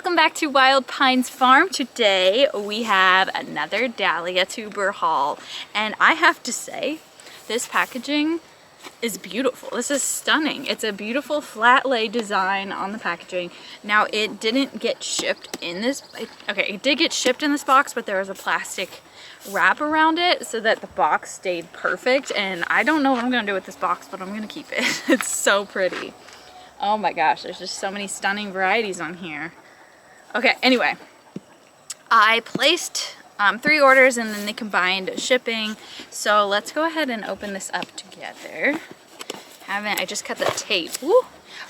welcome back to Wild Pines Farm. Today we have another Dahlia tuber haul, and I have to say this packaging is beautiful. This is stunning. It's a beautiful flat lay design on the packaging. Now it didn't get shipped in this, it did get shipped in this box, but there was a plastic wrap around it so that the box stayed perfect, and I don't know what I'm gonna do with this box, but I'm gonna keep it. It's so pretty. Oh my gosh, there's just so many stunning varieties on here. Okay, anyway, I placed 3 orders and then they combined shipping. So let's go ahead and open this up together. I just cut the tape. Woo!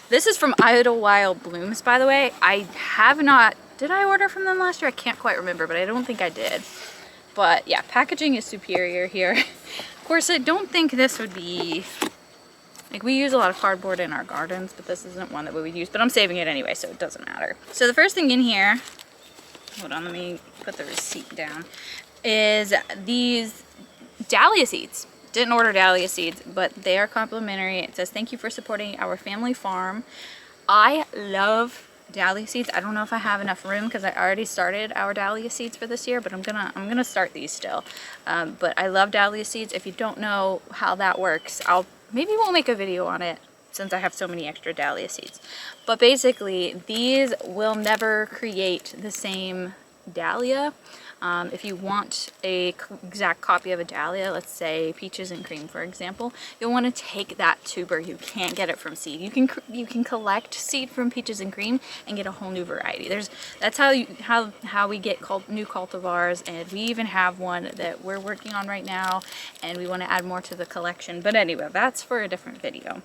This is from Idlewild Blooms, by the way. I have not, did I order from them last year? I can't quite remember, but I don't think I did. But yeah, packaging is superior here. Of course, I don't think this would be, like, we use a lot of cardboard in our gardens, but this isn't one that we would use, but I'm saving it anyway, so it doesn't matter. So the first thing in here, hold on, let me put the receipt down, is these Dahlia seeds. Didn't order Dahlia seeds, but they are complimentary. It says, thank you for supporting our family farm. I love Dahlia seeds. I don't know if I have enough room because I already started our Dahlia seeds for this year, but I'm gonna start these still. But I love Dahlia seeds. If you don't know how that works, maybe we'll make a video on it since I have so many extra Dahlia seeds. But basically, these will never create the same Dahlia. If you want a exact copy of a Dahlia, let's say peaches and cream, for example, you'll want to take that tuber. You can't get it from seed. You can collect seed from peaches and cream and get a whole new variety. That's how we get new cultivars, and we even have one that we're working on right now, and we want to add more to the collection. But anyway, that's for a different video.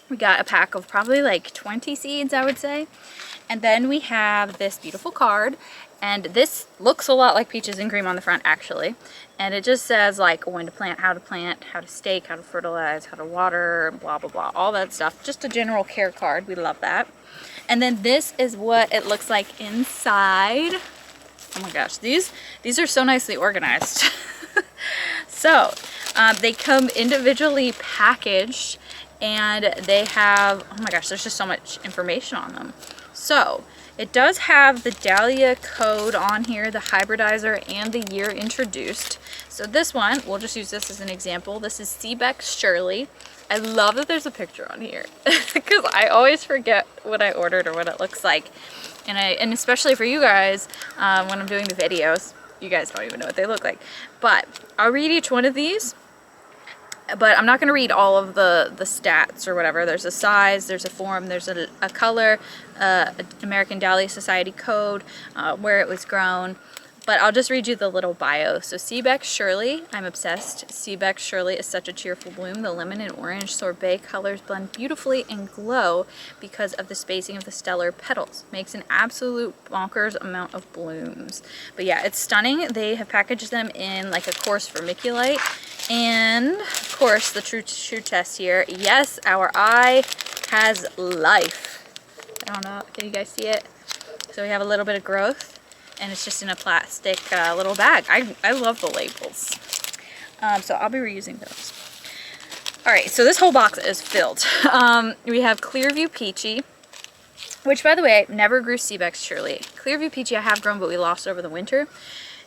We got a pack of probably like 20 seeds, I would say. And then we have this beautiful card, and this looks a lot like peaches and cream on the front, actually. And it just says like when to plant, how to stake, how to fertilize, how to water, blah, blah, blah, all that stuff. Just a general care card. We love that. And then this is what it looks like inside. Oh my gosh, these are so nicely organized. So they come individually packaged, and they have, oh my gosh, there's just so much information on them. So it does have the Dahlia code on here, the hybridizer, and the year introduced. So this one, we'll just use this as an example. This is Seebeck Shirley. I love that there's a picture on here because I always forget what I ordered or what it looks like. And especially for you guys, when I'm doing the videos, you guys don't even know what they look like. But I'll read each one of these. But I'm not going to read all of the stats or whatever. There's a size, there's a form, there's a color, American Dahlia Society code, where it was grown. But I'll just read you the little bio. So Seebeck Shirley, I'm obsessed. Seebeck Shirley is such a cheerful bloom. The lemon and orange sorbet colors blend beautifully and glow because of the spacing of the stellar petals. Makes an absolute bonkers amount of blooms. But yeah, it's stunning. They have packaged them in like a coarse vermiculite. And of course, the true test here. Yes, our eye has life. I don't know, can you guys see it? So we have a little bit of growth, and it's just in a plastic little bag. I love the labels. So I'll be reusing those. All right, so this whole box is filled. We have Clearview Peachy, which, by the way, never grew Seebeck Shirley. Clearview Peachy I have grown, but we lost over the winter.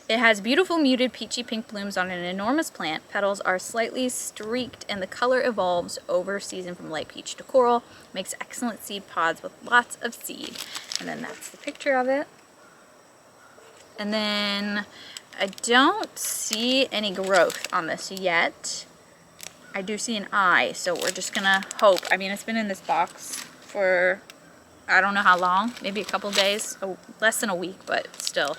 It has beautiful muted peachy pink blooms on an enormous plant. Petals are slightly streaked, and the color evolves over season from light peach to coral. Makes excellent seed pods with lots of seed. And then that's the picture of it. And then I don't see any growth on this yet. I do see an eye, so we're just gonna hope. I mean, it's been in this box for I don't know how long, maybe a couple days, less than a week, but still.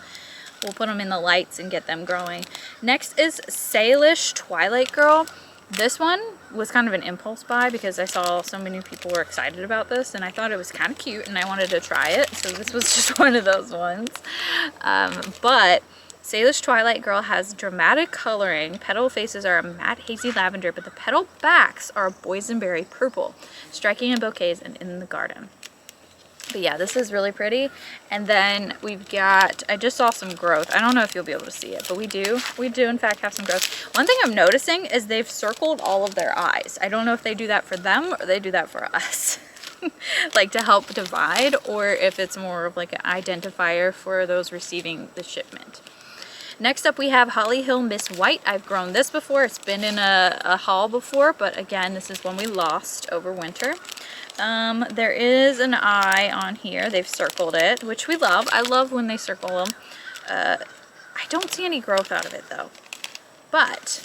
We'll put them in the lights and get them growing. Next is Salish Twilight Girl. This one was kind of an impulse buy because I saw so many people were excited about this, and I thought it was kind of cute and I wanted to try it. So this was just one of those ones. But Salish Twilight Girl has dramatic coloring. Petal faces are a matte hazy lavender, but the petal backs are a boysenberry purple, striking in bouquets and in the garden. But yeah, this is really pretty. And then we've got, I just saw some growth. I don't know if you'll be able to see it, but we do in fact have some growth. One thing I'm noticing is they've circled all of their eyes. I don't know if they do that for them or they do that for us. like to help divide, or if it's more of like an identifier for those receiving the shipment. Next up we have Holly Hill Miss White. I've grown this before. It's been in a haul before, but again, this is one we lost over winter. There is an eye on here. They've circled it, which we love. I love when they circle them. I don't see any growth out of it though. But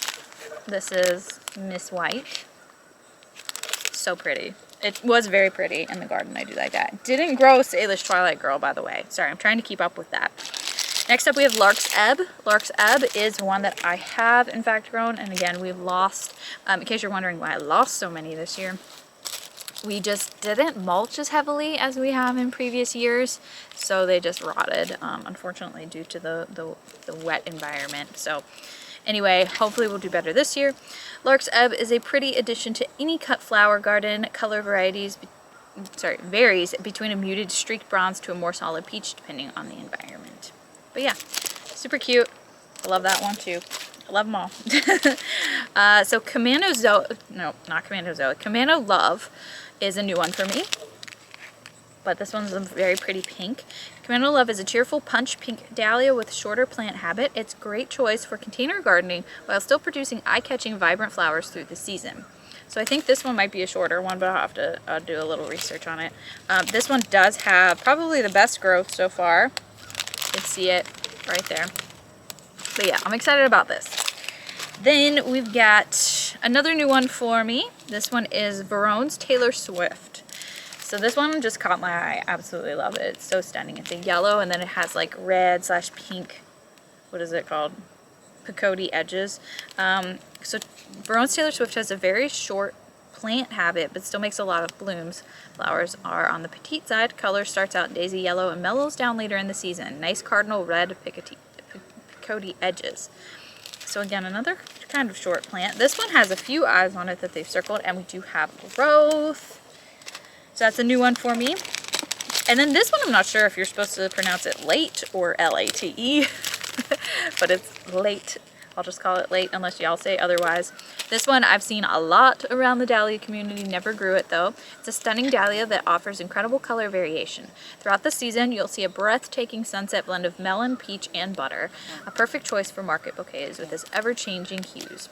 this is Miss White. So pretty. It was very pretty in the garden. I do like that. Didn't grow Salish Twilight Girl, by the way. Sorry, I'm trying to keep up with that. Next up we have Lark's Ebb. Lark's Ebb is one that I have in fact grown, and again we've lost. In case you're wondering why I lost so many this year, we just didn't mulch as heavily as we have in previous years, so they just rotted, unfortunately, due to the wet environment. So anyway, hopefully we'll do better this year. Lark's Ebb is a pretty addition to any cut flower garden. Color varies between a muted streaked bronze to a more solid peach, depending on the environment. But yeah, super cute. I love that one too. I love them all. So Commando Love is a new one for me. But this one's a very pretty pink. Commando Love is a cheerful punch pink dahlia with shorter plant habit. It's a great choice for container gardening while still producing eye-catching vibrant flowers through the season. So I think this one might be a shorter one, but I'll have to do a little research on it. This one does have probably the best growth so far. You can see it right there. But yeah, I'm excited about this. Then we've got another new one for me. This one is Verone's Taylor Swift. So this one just caught my eye. I absolutely love it. It's so stunning. It's a yellow, and then it has like red / pink, what is it called? Picote edges. So Verone's Taylor Swift has a very short plant habit, but still makes a lot of blooms. Flowers are on the petite side. Color starts out daisy yellow and mellows down later in the season. Nice cardinal red picote edges. So again, another kind of short plant. This one has a few eyes on it that they've circled, and we do have growth. So that's a new one for me. And then this one, I'm not sure if you're supposed to pronounce it late or L-A-T-E, but it's late. I'll just call it late unless y'all say otherwise. This one I've seen a lot around the dahlia community, never grew it though. It's a stunning dahlia that offers incredible color variation. Throughout the season, you'll see a breathtaking sunset blend of melon, peach, and butter. A perfect choice for market bouquets with its ever-changing hues.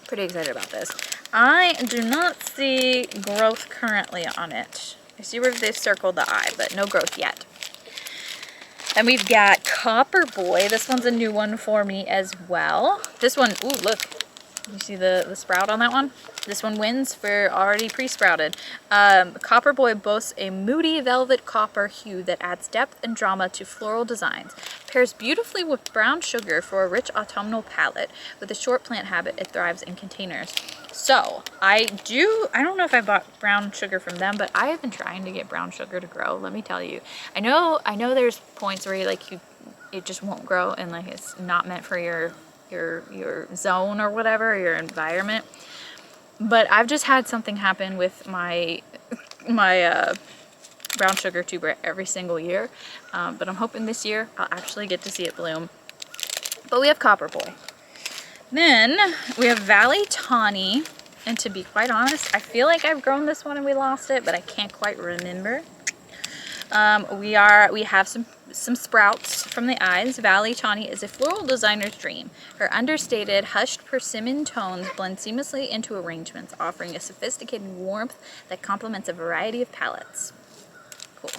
Pretty excited about this. I do not see growth currently on it. I see where they've circled the eye, but no growth yet. And we've got Copper Boy. This one's a new one for me as well. This one, ooh, look. You see the sprout on that one? This one wins for already pre-sprouted. Copper Boy boasts a moody velvet copper hue that adds depth and drama to floral designs. Pairs beautifully with brown sugar for a rich autumnal palette. With a short plant habit, it thrives in containers. So, I don't know if I bought brown sugar from them, but I have been trying to get brown sugar to grow, let me tell you. I know there's points where it just won't grow, and like it's not meant for your zone or whatever, your environment. But I've just had something happen with my brown sugar tuber every single year. But I'm hoping this year I'll actually get to see it bloom. But we have Copper Boy. Then we have Valley Tawny, and to be quite honest, I feel like I've grown this one and we lost it, but I can't quite remember. We have some sprouts from the eyes. Valley Tawny is a floral designer's dream. Her understated, hushed persimmon tones blend seamlessly into arrangements, offering a sophisticated warmth that complements a variety of palettes. Cool.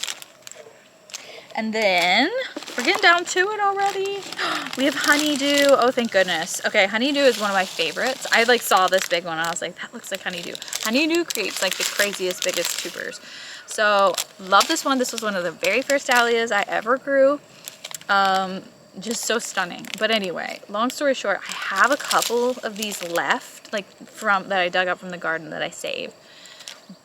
And then, we're getting down to it already. We have Honeydew. Oh, thank goodness. Okay, Honeydew is one of my favorites. I saw this big one and I was like, that looks like Honeydew. Honeydew creates like the craziest, biggest tubers. So, love this one. This was one of the very first dahlias I ever grew. Just so stunning. But anyway, long story short, I have a couple of these left, that I dug up from the garden that I saved.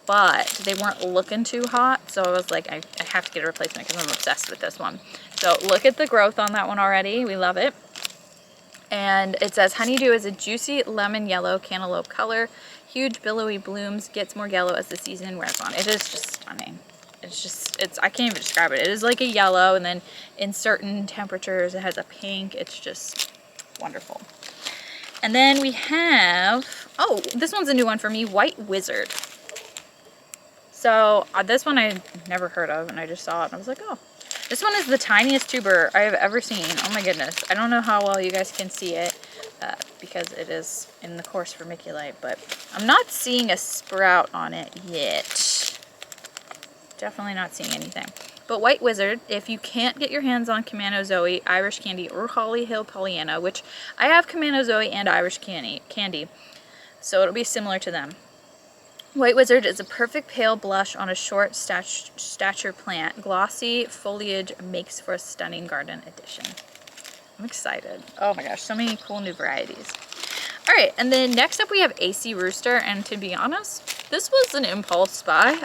But they weren't looking too hot, so I was like, I have to get a replacement because I'm obsessed with this one. So look at the growth on that one already. We love it. And it says Honeydew is a juicy lemon yellow cantaloupe color. Huge billowy blooms, gets more yellow as the season wears on. It is just stunning. I can't even describe it. It is like a yellow, and then in certain temperatures it has a pink. It's just wonderful. And then we have, oh, this one's a new one for me, White Wizard. So this one I never heard of, and I just saw it and I was like, oh. This one is the tiniest tuber I have ever seen. Oh my goodness. I don't know how well you guys can see it because it is in the course vermiculite, but I'm not seeing a sprout on it yet. Definitely not seeing anything. But White Wizard, if you can't get your hands on Kamanozoe, Irish Candy, or Holly Hill Pollyanna, which I have Kamanozoe and Irish Candy, so it'll be similar to them. White Wizard is a perfect pale blush on a short stature plant. Glossy foliage makes for a stunning garden addition. I'm excited. Oh my gosh, so many cool new varieties. All right, and then next up we have AC Rooster, and to be honest, this was an impulse buy.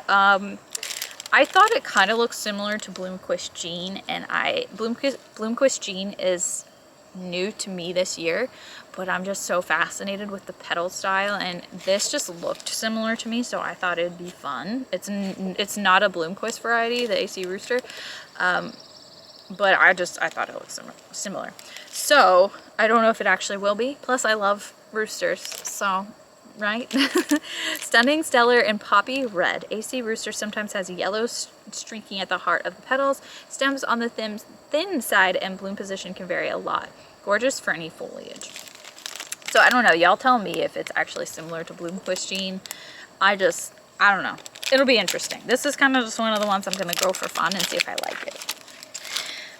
I thought it kind of looked similar to Bloomquist Jean, and Bloomquist Jean is new to me this year, but I'm just so fascinated with the petal style, and this just looked similar to me, so I thought it'd be fun. It's not a Bloomquist variety, the AC Rooster, but I thought it looked similar. So I don't know if it actually will be. Plus I love roosters, so right? Stunning, stellar, and poppy red. AC Rooster sometimes has yellow streaking at the heart of the petals, stems on the thin side, and bloom position can vary a lot. Gorgeous ferny foliage. So I don't know, y'all tell me if it's actually similar to Bloomquist Jean. I don't know. It'll be interesting. This is kind of just one of the ones I'm gonna grow for fun and see if I like it.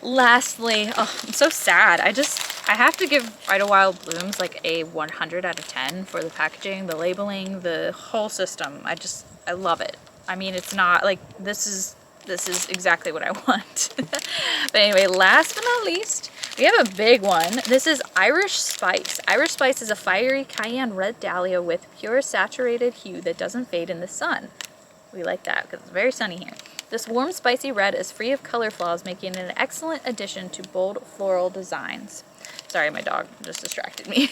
Lastly, oh, I'm so sad. I have to give Idlewild Blooms like a 100 out of 10 for the packaging, the labeling, the whole system. I love it. I mean, it's not like, this is exactly what I want. But anyway, last but not least, we have a big one. This is Irish Spice. Irish Spice is a fiery cayenne red dahlia with pure saturated hue that doesn't fade in the sun. We like that because it's very sunny here. This warm, spicy red is free of color flaws, making it an excellent addition to bold floral designs. Sorry, my dog just distracted me.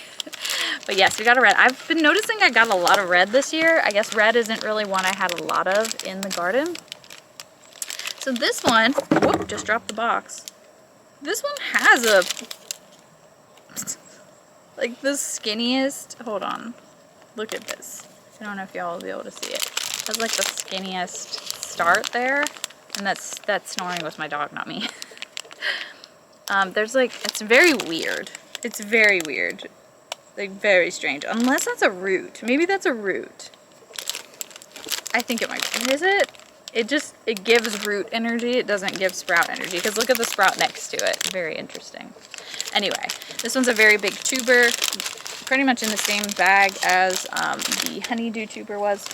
But yes, we got a red. I've been noticing I got a lot of red this year. I guess red isn't really one I had a lot of in the garden. So this one, whoop, just dropped the box. This one has like the skinniest, hold on, look at this. I don't know if y'all will be able to see it. It has like the skinniest start there, and that snoring was my dog, not me. There's like, it's very weird. It's very weird. Like very strange. Unless that's a root. Maybe that's a root. I think it might be. Is it? It gives root energy. It doesn't give sprout energy. Because look at the sprout next to it. Very interesting. Anyway, this one's a very big tuber. Pretty much in the same bag as the honeydew tuber was.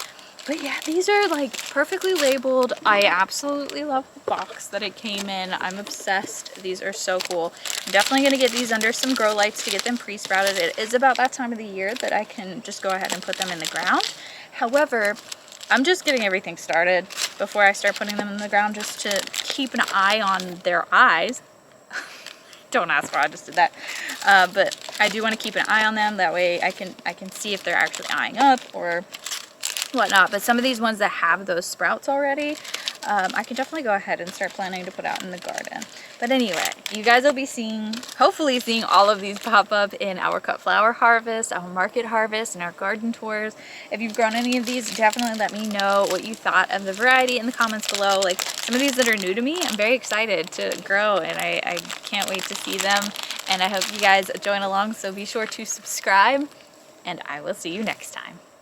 But yeah, these are like perfectly labeled. I absolutely love the box that it came in. I'm obsessed. These are so cool. I'm definitely going to get these under some grow lights to get them pre-sprouted. It is about that time of the year that I can just go ahead and put them in the ground. However, I'm just getting everything started before I start putting them in the ground, just to keep an eye on their eyes. Don't ask why I just did that. But I do want to keep an eye on them. That way I can see if they're actually eyeing up or whatnot. But some of these ones that have those sprouts already, I can definitely go ahead and start planning to put out in the garden. But anyway, you guys will be hopefully seeing all of these pop up in our cut flower harvest, our market harvest, and our garden tours. If you've grown any of these, definitely let me know what you thought of the variety in the comments below. Like some of these that are new to me, I'm very excited to grow, and I can't wait to see them. And I hope you guys join along, so be sure to subscribe, and I will see you next time.